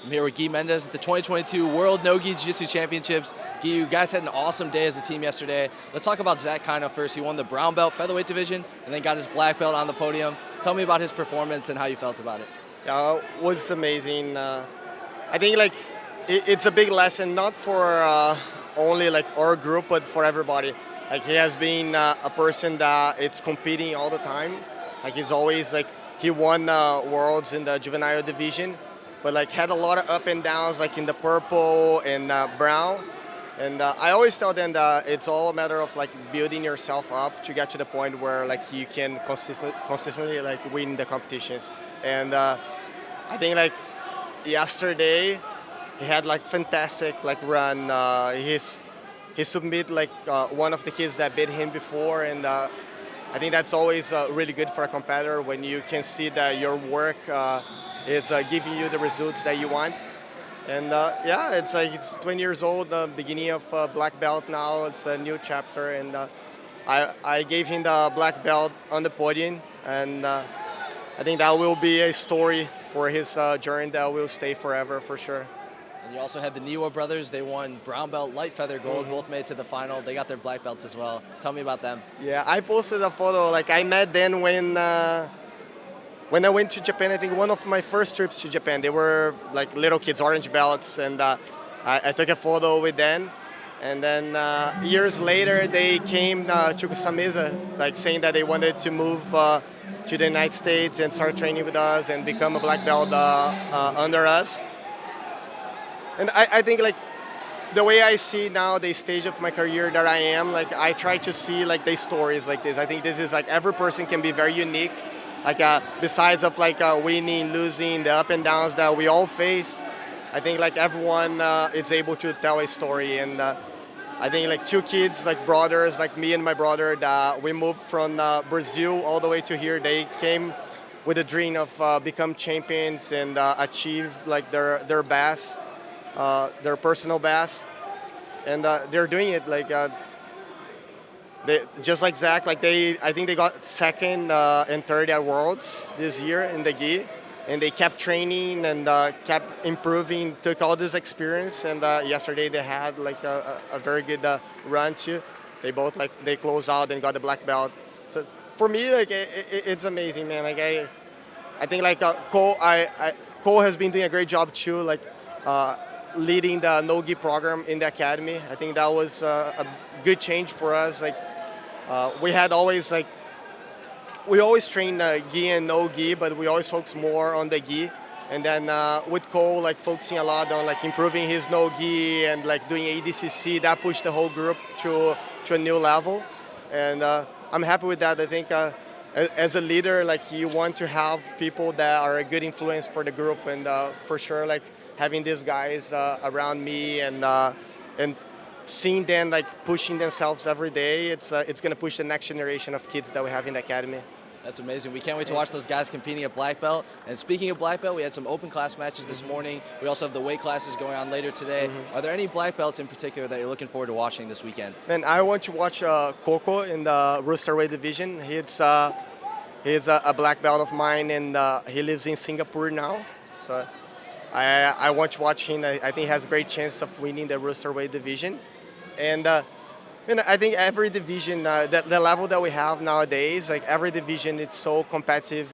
I'm here with Gui Mendes at the 2022 World No-Gi Jiu-Jitsu Championships. Gui, you guys had an awesome day as a team yesterday. Let's talk about Zach Kino first. He won the brown belt featherweight division and then got his black belt on the podium. Tell me about his performance and how you felt about it. Yeah, it was amazing. I think it's a big lesson, not for only our group, but for everybody. He has been a person that it's competing all the time. He's always he won worlds in the juvenile division, but had a lot of up and downs in the purple and brown. And I always tell them that it's all a matter of building yourself up to get to the point where you can consistently win the competitions. And I think yesterday he had fantastic run. He submitted one of the kids that beat him before, and I think that's always really good for a competitor when you can see that your work is giving you the results that you want. And yeah, it's 20 years old, beginning of black belt now. It's a new chapter, and I gave him the black belt on the podium, and I think that will be a story for his journey that will stay forever for sure. And you also had the Niwa brothers. They won brown belt light feather gold, both made it to the final. They got their black belts as well. Tell me about them. Yeah, I posted a photo. I met them when I went to Japan. I think one of my first trips to Japan. They were little kids, orange belts, and I took a photo with them. And then years later, they came to Kusameza, saying that they wanted to move to the United States and start training with us and become a black belt under us. And I think the way I see now the stage of my career that I am, I try to see the stories like this. I think this is every person can be very unique. Besides of winning, losing, the up and downs that we all face, I think everyone is able to tell a story. And I think two kids, brothers, me and my brother, that we moved from Brazil all the way to here. They came with a dream of become champions and achieve their best, their personal best, and they're doing it. They, just like Zach, I think they got second and third at Worlds this year in the gi, and they kept training and kept improving, took all this experience, and yesterday they had a very good run too. They both they closed out and got the black belt. So for me, it's amazing, man. I think Cole has been doing a great job too, leading the no-gi program in the academy. I think that was a good change for us. We had always we always train gi and no-gi, but we always focus more on the gi. And then with Cole focusing a lot on improving his no-gi and doing ADCC, that pushed the whole group to a new level. And I'm happy with that. I think as a leader, you want to have people that are a good influence for the group, and for sure having these guys around me and seeing them pushing themselves every day, it's going to push the next generation of kids that we have in the academy. That's amazing. We can't wait to watch those guys competing at black belt. And speaking of black belt, we had some open class matches this morning. We also have the weight classes going on later today. Are there any black belts in particular that you're looking forward to watching this weekend? Man, I want to watch Coco in the roosterweight division. He's a black belt of mine, and he lives in Singapore now. So I want to watch him. I think he has a great chance of winning the roosterweight division. And I think every division, the level that we have nowadays, every division, it's so competitive.